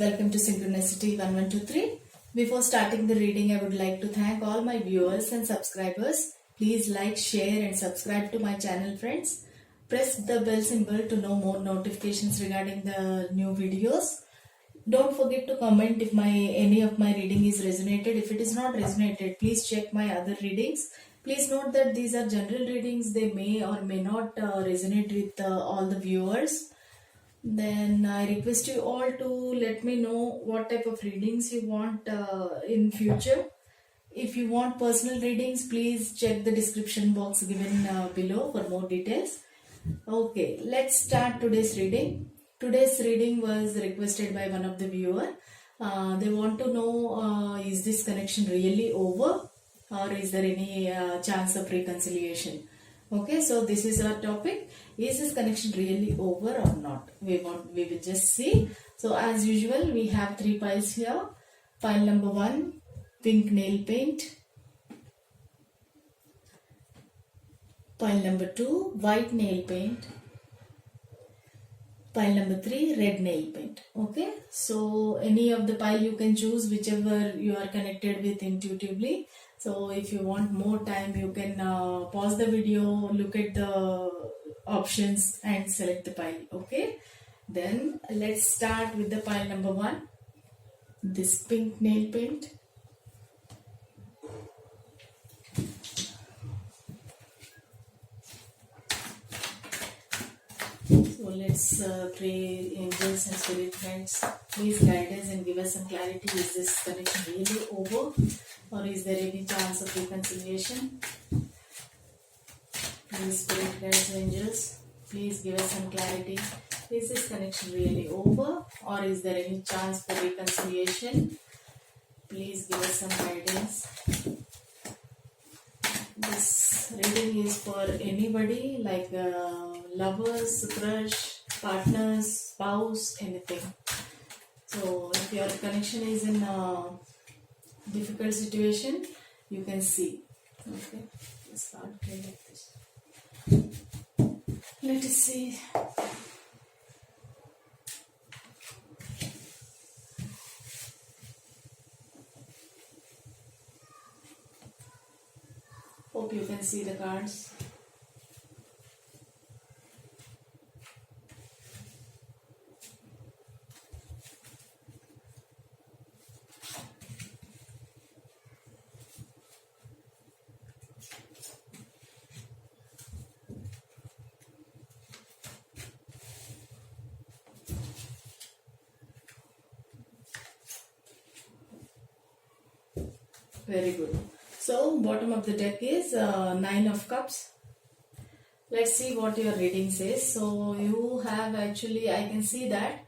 welcome to Synchronicity 1123. Before starting the reading, I would like to thank all my viewers and subscribers. Please like, share and subscribe to my channel, friends. Press the bell symbol to know more notifications regarding the new videos. Don't forget to comment if any of my reading is resonated. If it is not resonated, please check my other readings. Please note that these are general readings. They may or may not resonate with all the viewers. Then I request you all to let me know what type of readings you want in future. If you want personal readings, please check the description box given below for more details. Okay, let's start today's reading. Today's reading was requested by one of the viewer. They want to know, is this connection really over or is there any chance of reconciliation? Okay, so this is our topic. Is this connection really over or not? We will just see. So as usual, we have 3 piles here. Pile number 1, pink nail paint. Pile number 2, white nail paint. Pile number 3, red nail paint. Okay, so any of the pile you can choose, whichever you are connected with intuitively. So if you want more time, you can pause the video, look at the options and select the pile. Okay, then let's start with the pile number 1, this pink nail paint. So let's pray, angels and spirit friends, please guide us and give us some clarity. Is this connection really over or is there any chance of reconciliation? Please spirit guides, angels, please give us some clarity. Is this connection really over or is there any chance for reconciliation? Please give us some guidance. This reading is for anybody, like lovers, crush, partners, spouse, anything. So if your connection is in a difficult situation, you can see. Okay, let's start like this. Let us see. Hope you can see the cards. Very good. So bottom of the deck is 9 of cups. Let's see what your reading says. So you have actually, I can see that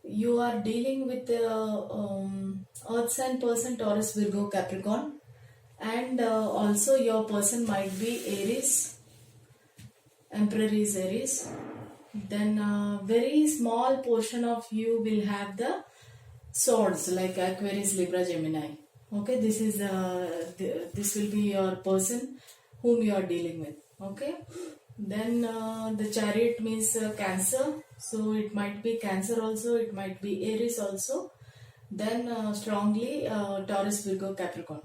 you are dealing with earth sign person, Taurus, Virgo, Capricorn, and also your person might be Aries. Emperor is Aries. Then very small portion of you will have the swords like Aquarius, Libra, Gemini. Okay, this is this will be your person whom you are dealing with. Okay, then the Chariot means Cancer, so it might be Cancer also, it might be Aries also. Then strongly Taurus, Virgo, Capricorn.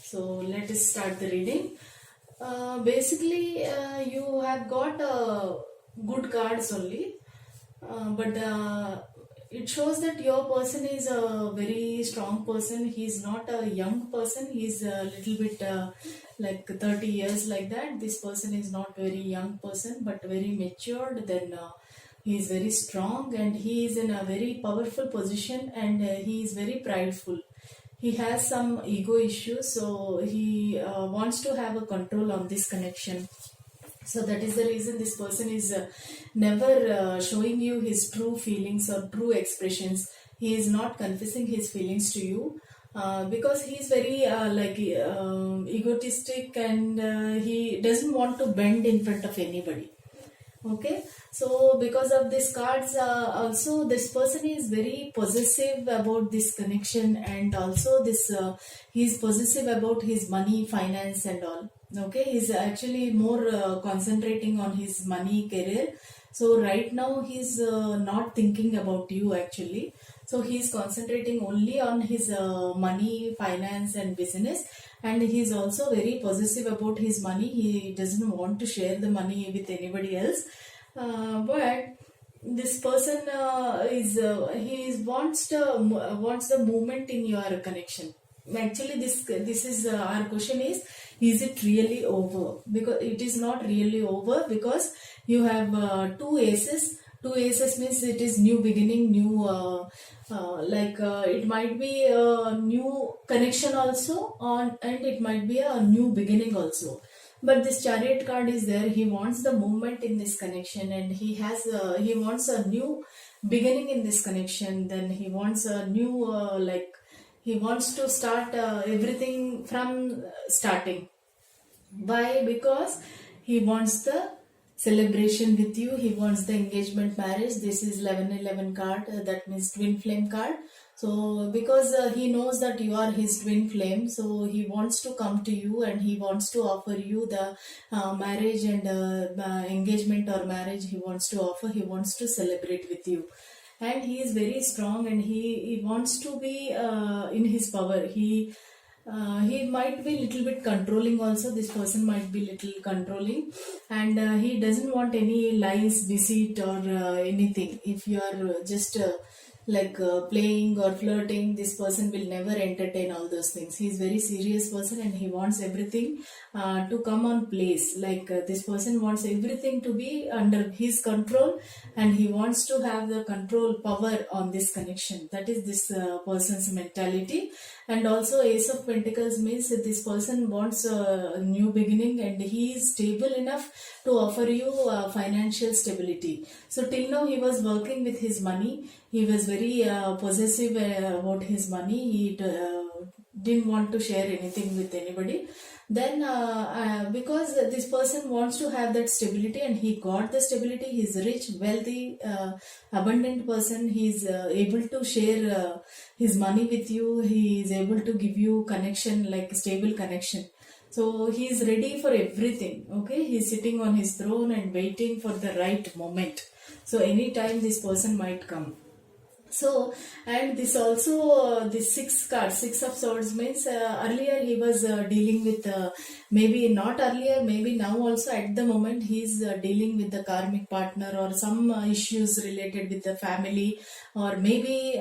So let us start the reading. Basically you have got good cards only, but it shows that your person is a very strong person. He is not a young person. He is a little bit like 30 years like that. This person is not very young person but very matured. Then he is very strong and he is in a very powerful position and he is very prideful. He has some ego issues, so he wants to have a control on this connection. So that is the reason this person is never showing you his true feelings or true expressions. He is not confessing his feelings to you because he is very egotistic and he doesn't want to bend in front of anybody. Okay, so because of these cards also this person is very possessive about this connection, and also this he is possessive about his money, finance and all. Okay, he's actually more concentrating on his money, career. So right now he's not thinking about you actually. So he is concentrating only on his money, finance and business, and he is also very possessive about his money. He doesn't want to share the money with anybody else. But this person wants the movement in your connection. Actually, this is our question is it really over? Because it is not really over, because you have two aces. Two aces means it is new beginning, new it might be a new connection also on, and it might be a new beginning also. But this chariot card is there. He wants the movement in this connection, and he wants a new beginning in this connection. Then he wants a new he wants to start everything from starting. Why? Because he wants the celebration with you. He wants the engagement marriage. This is 1111 card, that means twin flame card. So because he knows that you are his twin flame, so he wants to come to you and he wants to offer you the marriage and engagement or marriage he wants to offer. He wants to celebrate with you, and he is very strong, and he wants to be in his power. He might be little bit controlling also. This person might be little controlling, and he doesn't want any lies, deceit or anything. If you are just playing or flirting, this person will never entertain all those things. He's very serious person, and he wants everything to come on place. This person wants everything to be under his control, and he wants to have the control power on this connection. That is this person's mentality. And also Ace of Pentacles means that this person wants a new beginning, and he is stable enough to offer you financial stability. So till now he was working with his money. He was very possessive about his money. He didn't want to share anything with anybody. Then because this person wants to have that stability, and he got the stability. He's rich, wealthy, abundant person. He's able to share his money with you. He is able to give you connection, like stable connection. So he is ready for everything. Okay, he's sitting on his throne and waiting for the right moment. So anytime this person might come. So, and this also this six of swords means earlier he was dealing with maybe not earlier, maybe now also at the moment he is dealing with the karmic partner or some issues related with the family, or maybe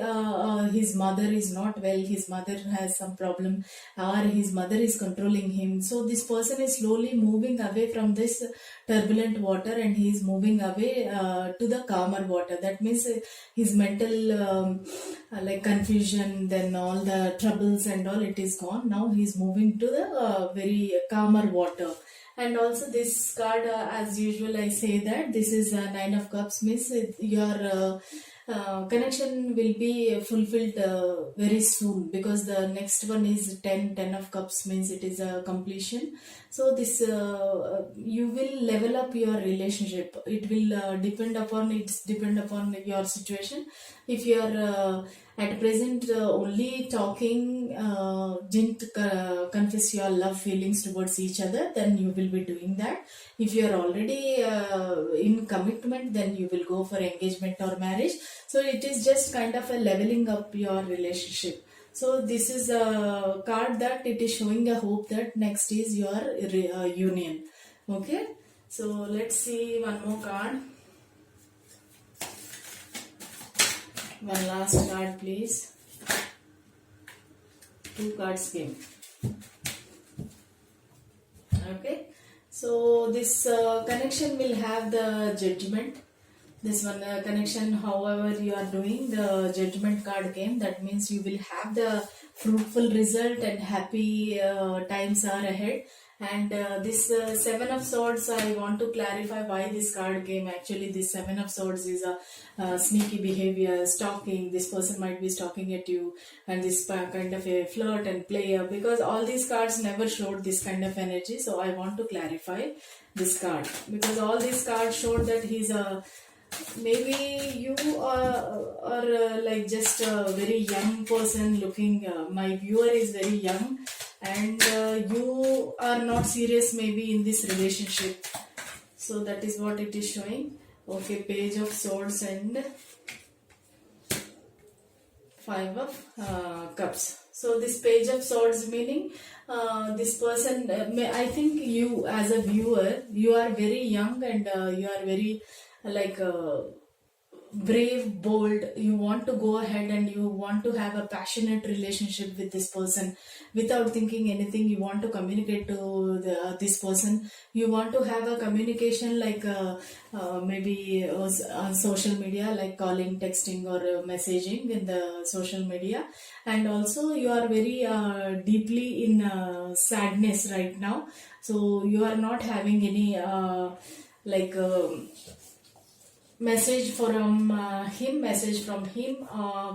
his mother is not well, his mother has some problem, or his mother is controlling him. So this person is slowly moving away from this turbulent water, and he is moving away to the calmer water. That means his mental confusion, then all the troubles and all, it is gone. Now he is moving to the very calmer water. And also this card, as usual I say that this is Nine of Cups, means your connection will be fulfilled very soon, because the next one is ten of Cups, means it is a completion. So this you will level up your relationship. It will depend upon your situation. If you are at present only talking, didn't confess your love feelings towards each other, then you will be doing that. If you are already in commitment, then you will go for engagement or marriage. So it is just kind of a leveling up your relationship. So this is a card that it is showing a hope that next is your union. Okay, so let's see one more card. One last card, please. Two cards came. Okay, so this connection will have the Judgment. This one connection, however you are doing, the Judgment card came. That means you will have the fruitful result and happy times are ahead. And this Seven of Swords, I want to clarify why this card came. Actually, this Seven of Swords is a sneaky behavior, stalking. This person might be stalking at you, and this kind of a flirt and player, because all these cards never showed this kind of energy. So I want to clarify this card, because all these cards showed that he's a maybe you are like just a very young person looking. My viewer is very young, and you are not serious maybe in this relationship. So that is what it is showing. Okay, Page of Swords and Five of Cups. So this Page of Swords meaning this person, I think you as a viewer, you are very young and you are very like brave, bold. You want to go ahead and you want to have a passionate relationship with this person without thinking anything. You want to communicate to this person. You want to have a communication like maybe on social media, like calling, texting, or messaging in the social media. And also you are very deeply in sadness right now. So you are not having any like message from him,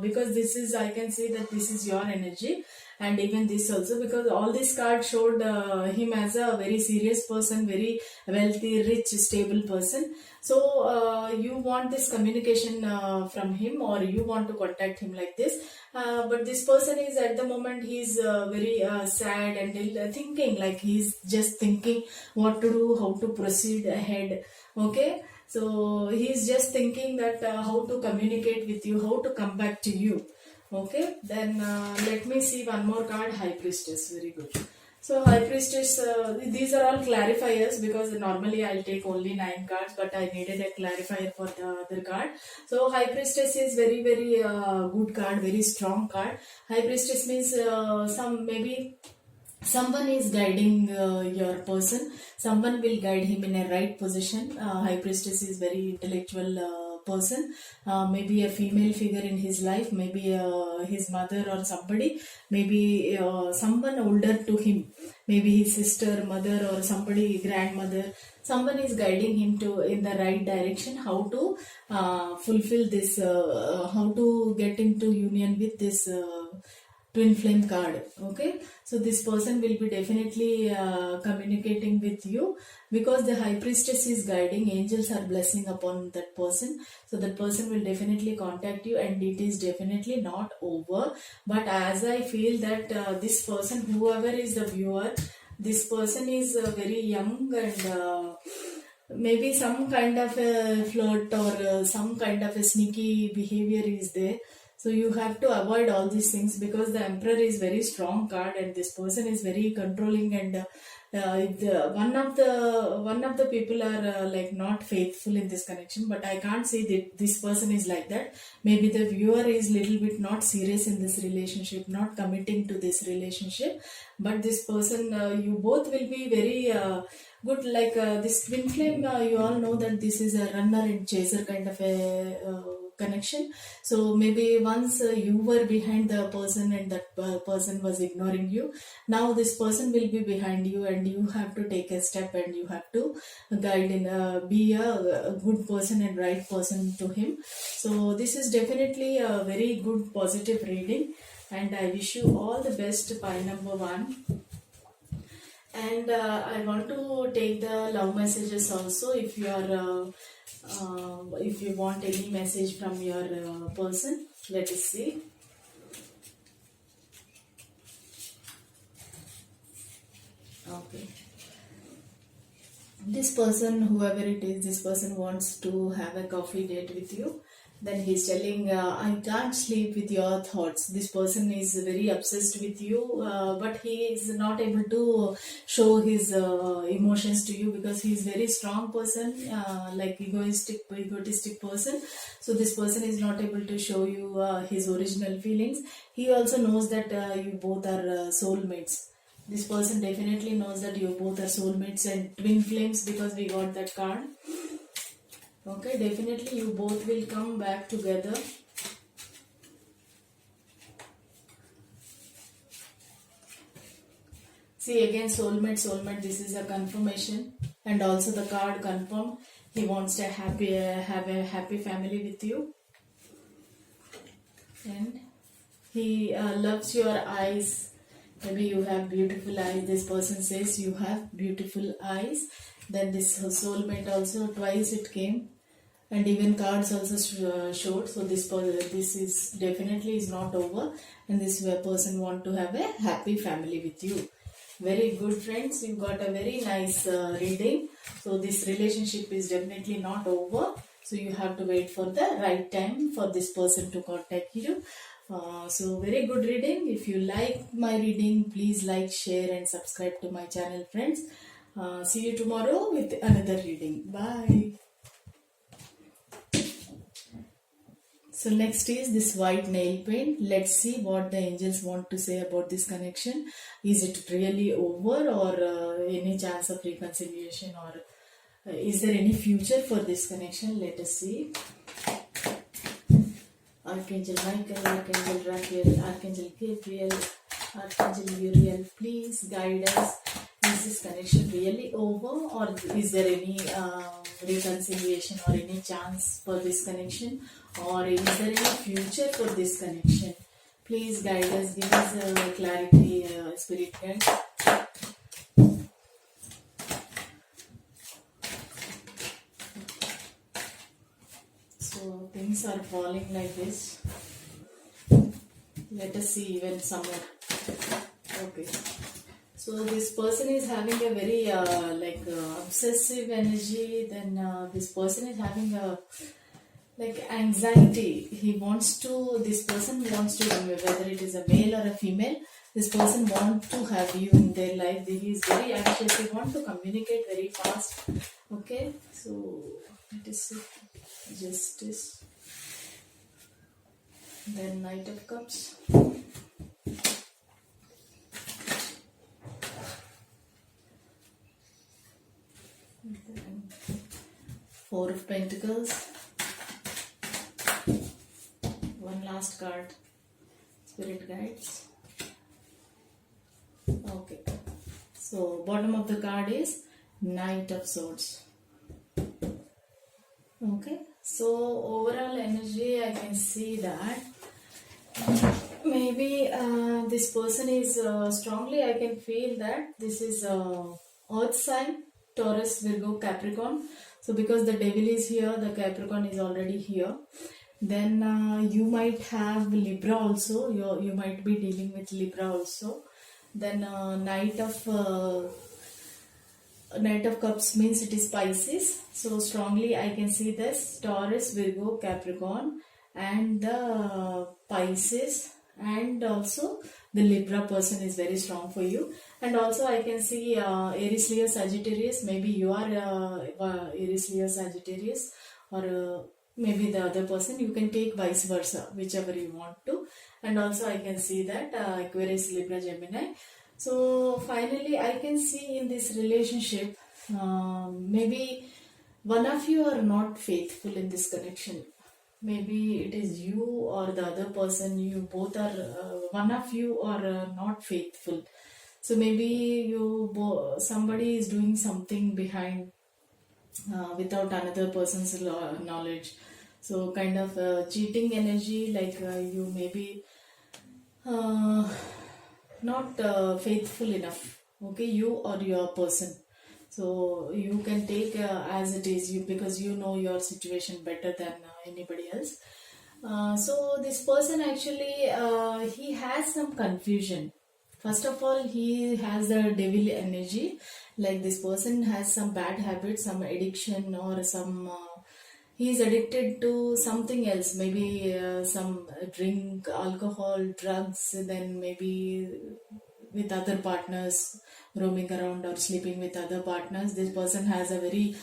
because this is, I can see that this is your energy, and even this also, because all these cards showed him as a very serious person, very wealthy, rich, stable person. So you want this communication from him, or you want to contact him like this, but this person is at the moment, he's very sad and thinking, like he's just thinking what to do, how to proceed ahead. Okay, so he's just thinking that how to communicate with you, how to come back to you. Okay, then let me see one more card, High Priestess. Very good. So High Priestess, these are all clarifiers, because normally I'll take only 9 cards, but I needed a clarifier for the other card. So High Priestess is very, very good card, very strong card. High Priestess means maybe someone is guiding your person. Someone will guide him in a right position. High Priestess is very intellectual person, maybe a female figure in his life, maybe his mother or somebody, maybe someone older to him, maybe his sister, mother, or somebody, grandmother. Someone is guiding him to in the right direction, how to fulfill this, how to get into union with this twin flame card. Okay, so this person will be definitely communicating with you, because the High Priestess is guiding, angels are blessing upon that person. So that person will definitely contact you, and it is definitely not over. But as I feel that this person, whoever is the viewer, this person is very young, and maybe some kind of a flirt, or some kind of a sneaky behavior is there. So you have to avoid all these things, because the Emperor is very strong card, and this person is very controlling, and one of the people are like not faithful in this connection. But I can't say that this person is like that. Maybe the viewer is little bit not serious in this relationship, not committing to this relationship. But this person, you both will be very good. Like this twin flame, you all know that this is a runner and chaser kind of a connection. So maybe once you were behind the person, and that person was ignoring you. Now this person will be behind you, and you have to take a step, and you have to guide in be a good person and right person to him. So this is definitely a very good positive reading, and I wish you all the best, pile number 1. And I want to take the love messages also. If you are if you want any message from your person, let us see. Okay, this person, whoever it is, this person wants to have a coffee date with you. Then he's telling, I can't sleep with your thoughts. This person is very obsessed with you, but he is not able to show his emotions to you, because he is very strong person, like egotistic person. So this person is not able to show you his original feelings. He also knows that you both are soulmates. This person definitely knows that you both are soulmates and twin flames, because we got that card. Okay, definitely you both will come back together. See, again, soulmate, this is a confirmation, and also the card confirmed. He wants to have a happy family with you, and he loves your eyes. Maybe you have beautiful eyes. This person says you have beautiful eyes. Then this soulmate also, twice it came, and even cards also showed. So this is definitely is not over, and this person want to have a happy family with you. Very good, friends. You got a very nice reading. So this relationship is definitely not over. So you have to wait for the right time for this person to contact you. So very good reading. If you like my reading, please like, share and subscribe to my channel, friends. See you tomorrow with another reading. Bye. So next is this white nail paint. Let's see what the angels want to say about this connection. Is it really over, or any chance of reconciliation, or is there any future for this connection? Let us see. Archangel Michael, Archangel Raphael, Archangel Gabriel, Archangel Uriel, please guide us. Is this connection really over, or is there any reconciliation or any chance for this connection, or is there any future for this connection? Please guide us, give us clarity, spirit guide. So things are falling like this. Let us see even some more. Okay. So this person is having a very obsessive energy. Then this person is having a anxiety. This person wants to, whether it is a male or a female, this person wants to have you in their life. He is very anxious. He wants to communicate very fast. Okay, so let us see. Justice. Then Knight of Cups. Four of Pentacles. One last card. Spirit guides. Okay. So bottom of the card is Knight of Swords. Okay. So overall energy, I can see that maybe this person is strongly, I can feel that this is Earth sign, Taurus, Virgo, Capricorn. So because the devil is here, the Capricorn is already here. Then you might have Libra also. You might be dealing with Libra also. Then Knight of Cups means it is Pisces. So strongly I can see this Taurus, Virgo, Capricorn and the Pisces, and also the Libra person is very strong for you. And also I can see Aries, Leo, Sagittarius. Maybe you are Aries, Leo, Sagittarius, or maybe the other person. You can take vice versa, whichever you want to. And also I can see that Aquarius, Libra, Gemini. So finally I can see in this relationship, maybe one of you are not faithful in this connection. Maybe it is you or the other person. You both are, one of you are not faithful. So maybe somebody is doing something behind without another person's knowledge. So kind of cheating energy, like you maybe not faithful enough. Okay, you or your person. So you can take as it is, because you know your situation better than anybody else. So this person actually he has some confusion. First of all, he has the devil energy. Like this person has some bad habits, some addiction, or some he is addicted to something else. Maybe some drink, alcohol, drugs. Then maybe with other partners, roaming around or sleeping with other partners. This person has a very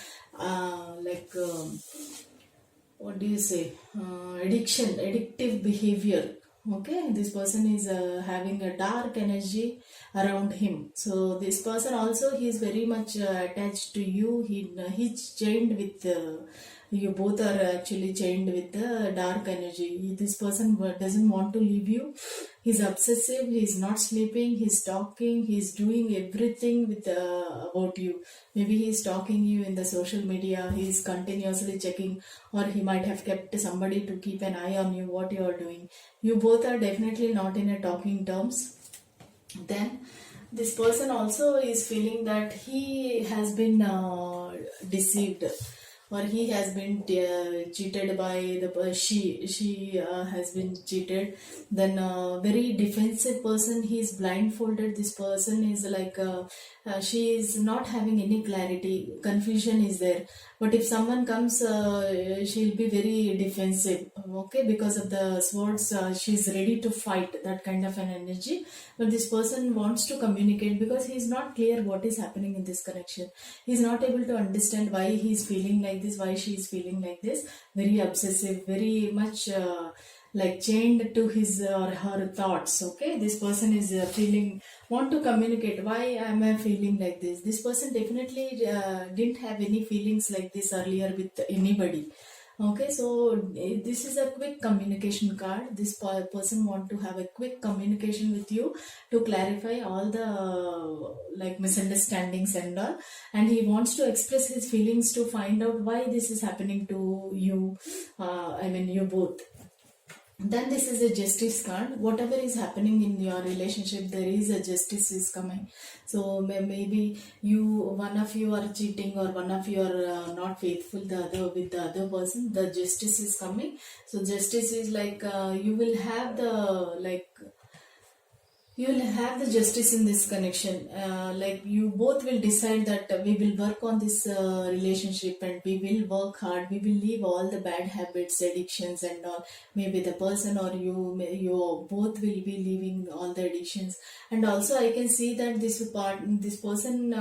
what do you say, addictive behavior. Okay, this person is having a dark energy around him. So this person also, he is very much attached to you. He's chained with you both are actually chained with the dark energy. This person doesn't want to leave you. He's obsessive. He's not sleeping. He's talking. He's doing everything with about you. Maybe he's stalking you in the social media. He's continuously checking, or he might have kept somebody to keep an eye on you, what you are doing. You both are definitely not in a talking terms. Then this person also is feeling that he has been deceived. or he has been cheated by the she has been cheated. Then very defensive person, he is blindfolded. This person is like she is not having any clarity, confusion is there. But if someone comes, she'll be very defensive, okay, because of the swords. She's ready to fight, that kind of an energy. But this person wants to communicate because he's not clear what is happening in this connection. He's not able to understand why he's feeling like this, why she is feeling like this. Very obsessive, very much like chained to his or her thoughts. Okay, this person is feeling, want to communicate, why am I feeling like this. This person definitely didn't have any feelings like this earlier with anybody. Okay, so this is a quick communication card. This person want to have a quick communication with you to clarify all the like misunderstandings and all, and he wants to express his feelings to find out why this is happening to you, I mean you both. Then this is a justice card. Whatever is happening in your relationship, there is a justice is coming. So maybe one of you are cheating, or one of you are not faithful the other with the other person. The justice is coming. So justice is like you will have the like, you will have the justice in this connection. Like you both will decide that we will work on this relationship, and we will work hard. We will leave all the bad habits, addictions and all. Maybe the person or you both will be leaving all the addictions. And also I can see that this person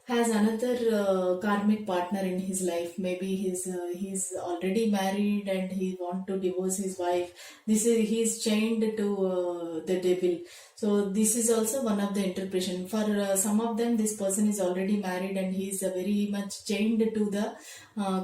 has another karmic partner in his life. Maybe he's already married and he want to divorce his wife. He's chained to the devil. So this is also one of the interpretation. For some of them, this person is already married and he is very much chained to the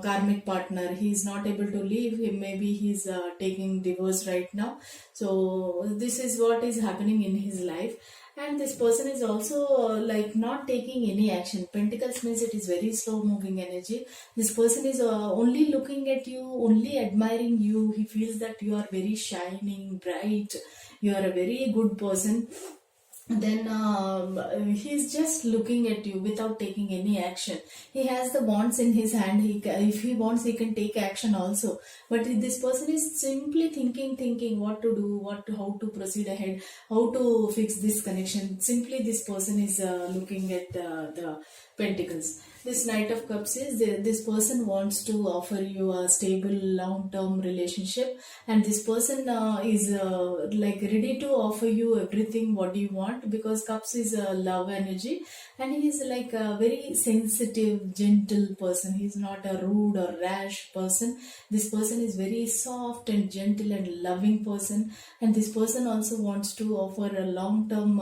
karmic partner. He is not able to leave him. Maybe he's taking divorce right now. So this is what is happening in his life. And this person is also like not taking any action. Pentacles means it is very slow moving energy. This person is only looking at you, only admiring you. He feels that you are very shining, bright. You are a very good person. Then he's just looking at you without taking any action. He has the wands in his hand. If he wants, he can take action also. But this person is simply thinking what to do, how to proceed ahead, how to fix this connection. Simply this person is looking at the pentacles. This Knight of Cups is this person wants to offer you a stable long-term relationship, and this person is like ready to offer you everything what you want, because Cups is a love energy, and he is like a very sensitive, gentle person. He is not a rude or rash person. This person is very soft and gentle and loving person, and this person also wants to offer a long-term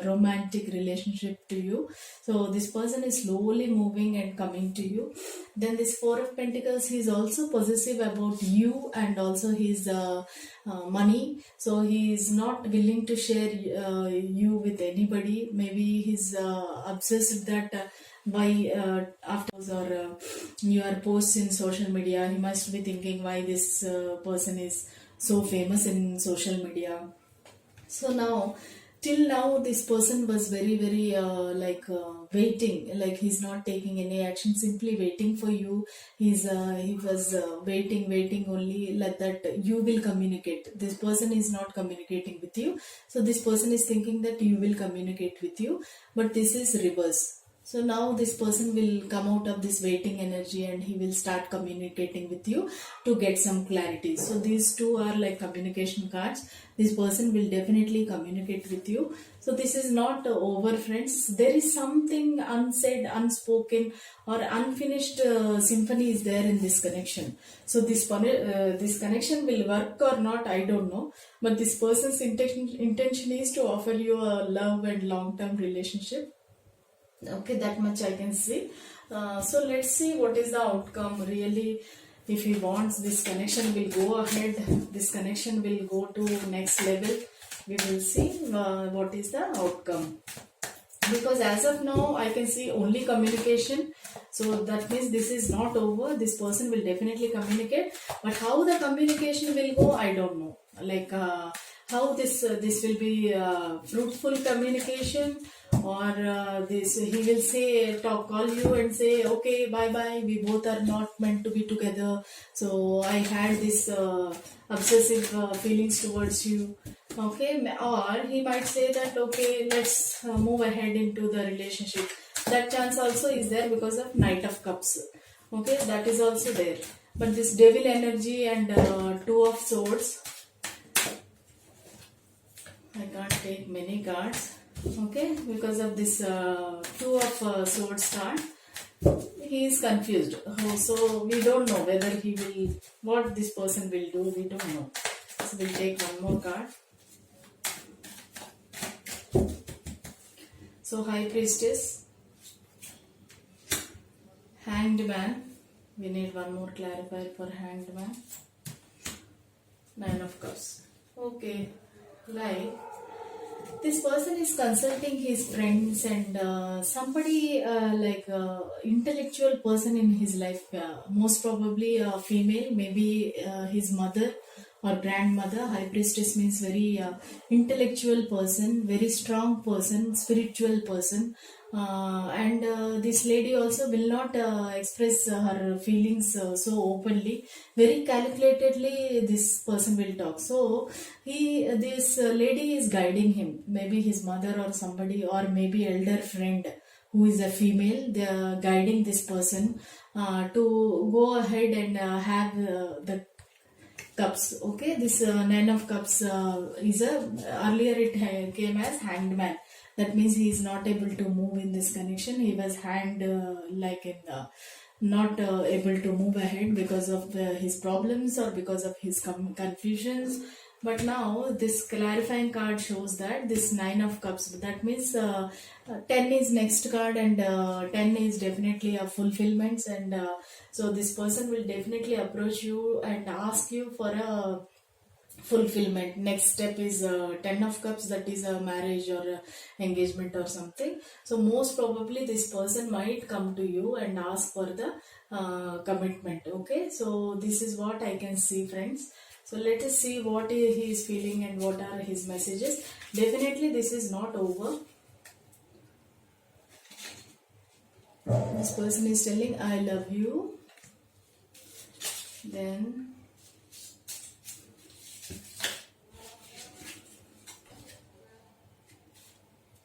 romantic relationship to you. So this person is slowly moving and coming to you. Then this Four of Pentacles, he is also possessive about you and also his money. So he is not willing to share you with anybody. Maybe he's obsessed that why after or your posts in social media, he must be thinking why this person is so famous in social media. So now, till now, this person was very like waiting, like he's not taking any action, simply waiting for you. He was waiting only, like that you will communicate. This person is not communicating with you. So this person is thinking that you will communicate with you, but this is reverse. So now this person will come out of this waiting energy and he will start communicating with you to get some clarity. So these two are like communication cards. This person will definitely communicate with you. So this is not over, friends. There is something unsaid, unspoken or unfinished symphony is there in this connection. So this connection will work or not, I don't know. But this person's intention is to offer you a love and long-term relationship. Okay, that much I can see. So let's see what is the outcome really. If he wants, this connection will go ahead, this connection will go to next level. We will see what is the outcome, because as of now I can see only communication. So that means this is not over. This person will definitely communicate, but how the communication will go, I don't know. Like how this will be fruitful communication, or this he will say call you and say okay bye bye, we both are not meant to be together, so I had this obsessive feelings towards you. Okay, or he might say that okay, let's move ahead into the relationship. That chance also is there because of Knight of Cups. Okay, that is also there. But this devil energy and two of swords, I can't take many cards. Okay, because of this two of swords card, he is confused. So we don't know whether he will, what this person will do, we don't know. So we'll take one more card. So High Priestess, Hanged Man. We need one more clarifier for Hanged Man. Nine of Cups. Okay, like this person is consulting his friends and somebody like intellectual person in his life, most probably a female, maybe his mother or grandmother. High Priestess means very intellectual person, very strong person, spiritual person, and this lady also will not express her feelings so openly. Very calculatedly this person will talk. So this lady is guiding him, maybe his mother or somebody, or maybe elder friend who is a female. They are guiding this person to go ahead and have the cups. Okay, this Nine of Cups is a, earlier it came as Hanged Man. That means he is not able to move in this connection. He was hanged like in not able to move ahead because of his problems or because of his confusions. But now this clarifying card shows that this Nine of Cups, that means 10 is next card, and 10 is definitely a fulfillments, and so this person will definitely approach you and ask you for a fulfillment. Next step is 10 of Cups, that is a marriage or a engagement or something. So most probably this person might come to you and ask for the commitment. Okay, so this is what I can see, friends. So let us see what he is feeling and what are his messages. Definitely this is not over. This person is telling I love you. Then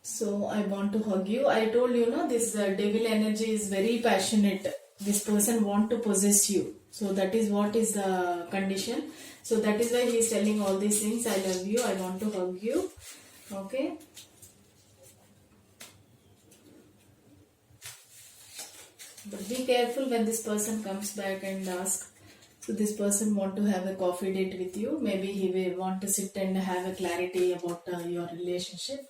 so I want to hug you. I told you, no, this devil energy is very passionate. This person want to possess you. So that is what is the condition. So that is why he is telling all these things. I love you. I want to hug you. Okay. But be careful when this person comes back and asks. So this person want to have a coffee date with you. Maybe he will want to sit and have a clarity about your relationship,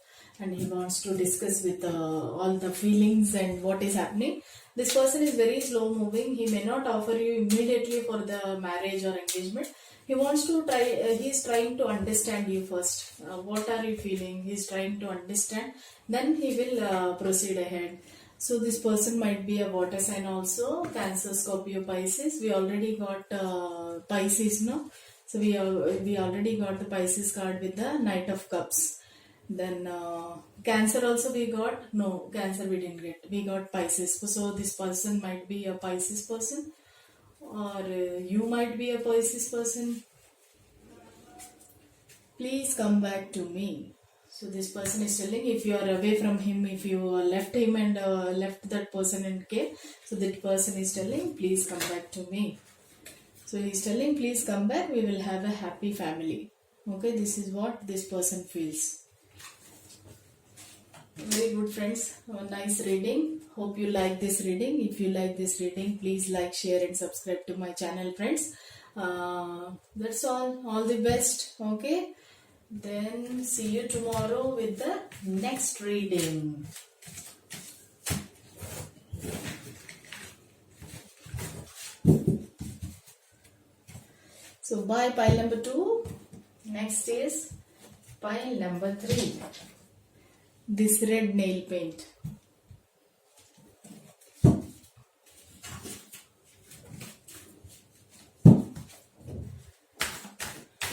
and he wants to discuss with all the feelings and what is happening. This person is very slow moving. He may not offer you immediately for the marriage or engagement. He wants to try, he is trying to understand you first. What are you feeling? He is trying to understand. Then he will proceed ahead. So this person might be a water sign also, Cancer, Scorpio, Pisces. We already got Pisces, no? So we already got the Pisces card with the Knight of Cups. Then Cancer also we got. No, Cancer we didn't get. We got Pisces. So this person might be a Pisces person, or you might be a Pisces person. Please come back to me. So this person is telling, if you are away from him, if you left him and left that person and came, so that person is telling, please come back to me. So he is telling, please come back, we will have a happy family. Okay, this is what this person feels. Very good, friends. Nice reading. Hope you like this reading. If you like this reading, please like, share and subscribe to my channel, friends. That's all. All the best. Okay. Then see you tomorrow with the next reading. So by pile number 2. Next is pile number 3. This red nail paint.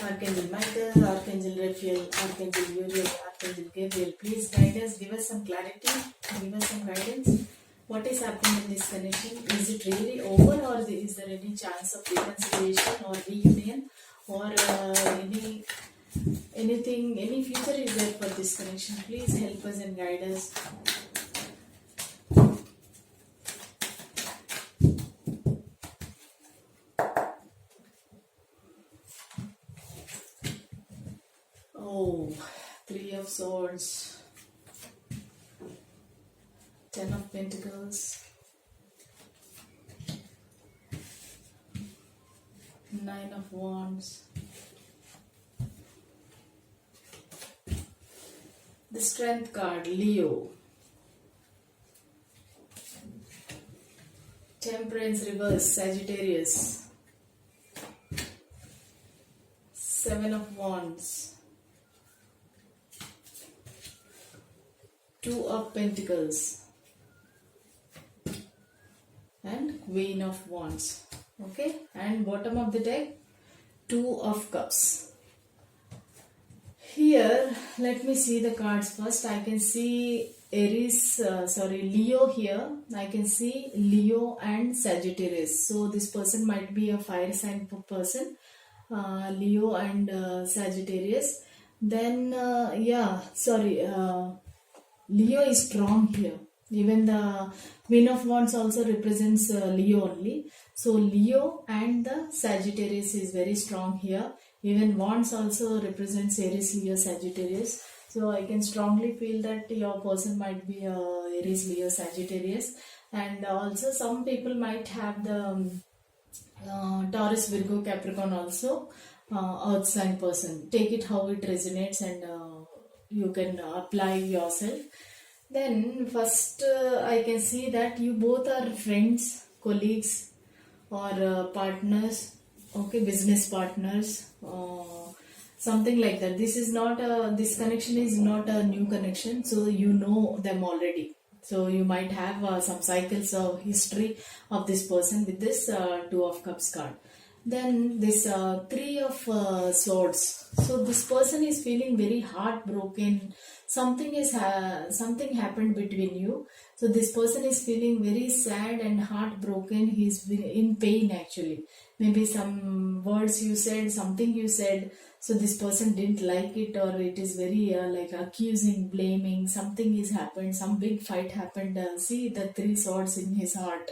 Archangel Michael, Archangel Raphael, Archangel Uriel, Archangel Gabriel, please guide us, give us some clarity, give us some guidance. What is happening in this connection? Is it really over, or is there any chance of reconciliation or reunion, or any future is there for this connection? Please help us and guide us. Oh, Three of Swords, Ten of Pentacles, Nine of Wands, the Strength card, Leo, Temperance reverse, Sagittarius, Seven of Wands, Two of Pentacles, and Queen of Wands. Okay, and bottom of the deck, Two of Cups. Here, let me see the cards first. I can see Leo here. I can see Leo and Sagittarius. So this person might be a fire sign person, Leo and Sagittarius. Then, Leo is strong here. Even the Queen of Wands also represents Leo only. So Leo and the Sagittarius is very strong here. Even Wands also represents Aries, Leo, Sagittarius. So I can strongly feel that your person might be Aries, Leo, Sagittarius. And also some people might have the Taurus, Virgo, Capricorn also, earth sign person. Take it how it resonates, and you can apply yourself. Then first I can see that you both are friends, colleagues, or partners, okay, business partners, something like that. This connection is not a new connection, so you know them already. So you might have some cycles of history of this person with this Two of Cups card. Then this Three of Swords. So this person is feeling very heartbroken. Something happened between you. So this person is feeling very sad and heartbroken. He's in pain actually. Maybe some words you said, something you said. So this person didn't like it, or it is very like accusing, blaming. Something has happened. Some big fight happened. See the Three Swords in his heart.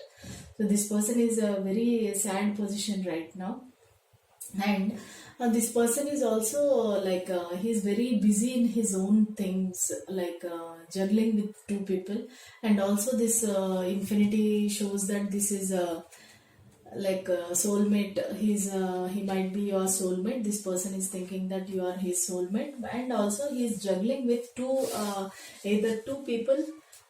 So this person is a very sad position right now. And this person is also he's very busy in his own things, like juggling with two people. And also this infinity shows that this is a soulmate. He might be your soulmate. This person is thinking that you are his soulmate, and also he is juggling with either two people,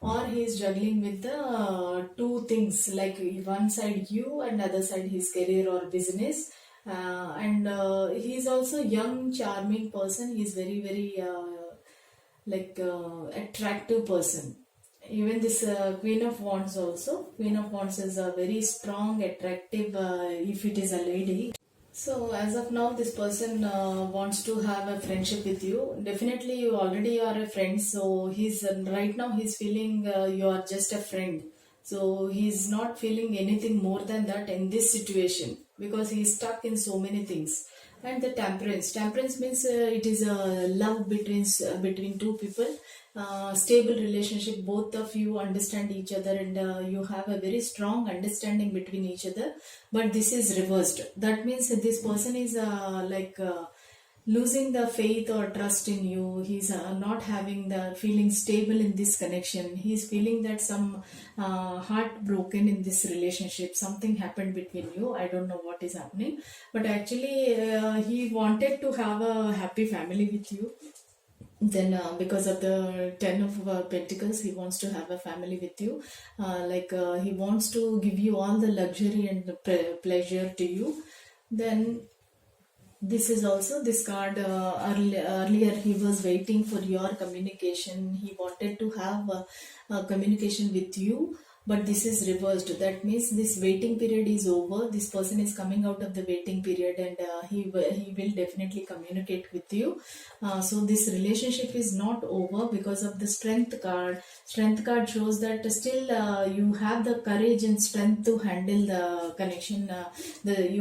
or he is juggling with the two things, like one side you and other side his career or business. And he is also young, charming person. He is very attractive person. Even this Queen of Wands also. Queen of Wands is a very strong, attractive, if it is a lady. So as of now, this person wants to have a friendship with you. Definitely you already are a friend. So he's right now he's feeling you are just a friend. So he's not feeling anything more than that in this situation, because he's stuck in so many things. And the temperance means it is a love between two people, stable relationship. Both of you understand each other, and you have a very strong understanding between each other. But this is reversed. That means that this person is losing the faith or trust in you. He's not having the feeling stable in this connection. He's feeling that some heartbroken in this relationship. Something happened between you. I don't know what is happening, but actually he wanted to have a happy family with you. Then because of the Ten of Pentacles, he wants to have a family with you. He wants to give you all the luxury and the pleasure to you. Then this is also this card. Earlier he was waiting for your communication. He wanted to have a communication with you, but this is reversed. That means this waiting period is over. This person is coming out of the waiting period, and he will definitely communicate with you. So this relationship is not over because of the strength card. Strength card shows that still you have the courage and strength to handle the connection.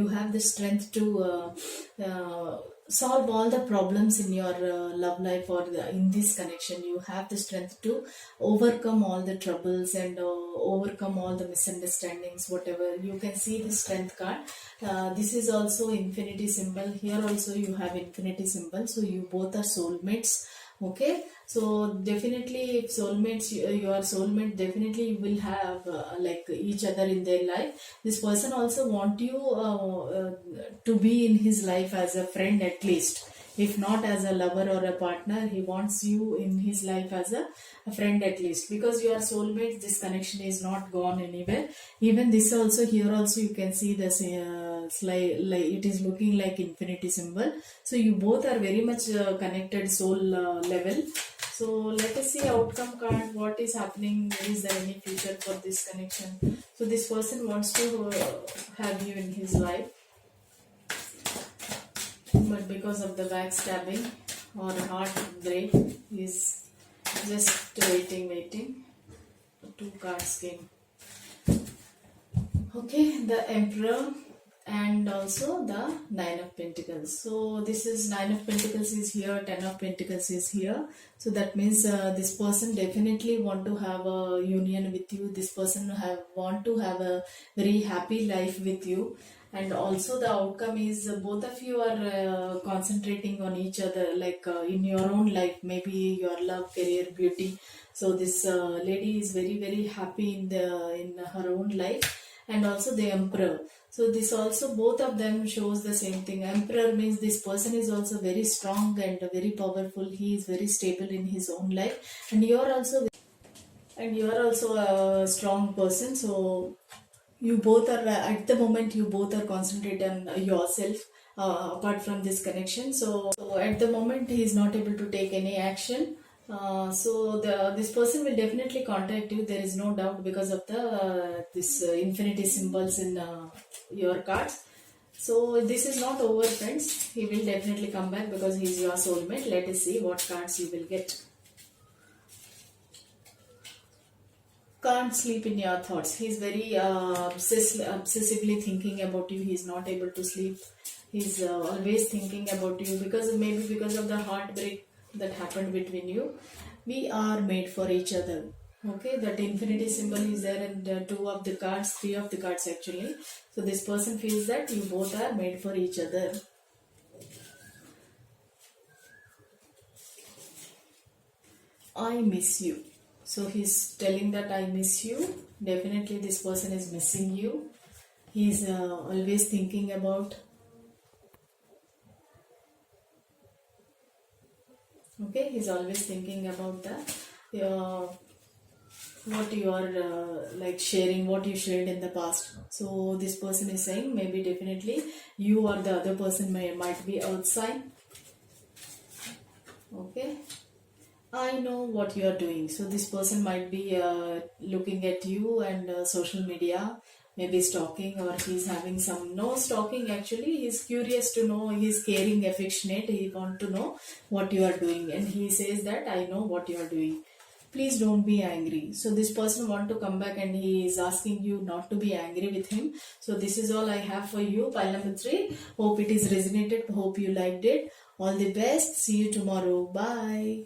You have the strength to solve all the problems in your love life, or in this connection. You have the strength to overcome all the troubles and overcome all the misunderstandings, whatever. You can see the strength card. This is also infinity symbol. Here also you have infinity symbol. So you both are soulmates. Okay, so definitely if soulmates, your soulmate, definitely you will have like each other in their life. This person also want you to be in his life as a friend, at least. If not as a lover or a partner, he wants you in his life as a friend at least, because you are soulmates. This connection is not gone anywhere. Even this also, here also you can see this slide, like it is looking like infinity symbol. So you both are very much connected soul level. So let us see outcome card. What is happening? Is there any future for this connection? So this person wants to have you in his life, but because of the backstabbing or heartbreak, is just waiting. Two cards came. Okay, the Emperor and also the Nine of Pentacles. So this is Nine of Pentacles is here, Ten of Pentacles is here. So that means this person definitely want to have a union with you. This person want to have a very happy life with you. And also the outcome is both of you are concentrating on each other, like in your own life, maybe your love, career, beauty. So this lady is very happy in her own life. And also the Emperor. So this also, both of them shows the same thing. Emperor means this person is also very strong and very powerful. He is very stable in his own life, and you are also a strong person. So you both are at the moment, you both are concentrating on yourself, apart from this connection. So at the moment he is not able to take any action. So this person will definitely contact you. There is no doubt, because of the this infinity symbols in your cards. So this is not over, friends. He will definitely come back because he is your soulmate. Let us see what cards you will get. Can't sleep in your thoughts. He is very obsessively thinking about you. He is not able to sleep. He's always thinking about you, because maybe because of the heartbreak that happened between you. We are made for each other. Okay, that infinity symbol is there, and two of the cards, three of the cards actually. So this person feels that you both are made for each other. I miss you. So he's telling that I miss you. Definitely this person is missing you. He's always thinking about. Okay, he's always thinking about what you are like sharing, what you shared in the past. So this person is saying maybe definitely you or the other person might be outside. Okay, I know what you are doing. So this person might be looking at you and social media, maybe stalking, or he's having some, no stalking actually, he's curious to know, he's caring, affectionate, he want to know what you are doing, and he says that I know what you are doing, please don't be angry. So this person want to come back, and he is asking you not to be angry with him. So this is all I have for you, pile number 3. Hope it is resonated, hope you liked it. All the best, see you tomorrow, bye.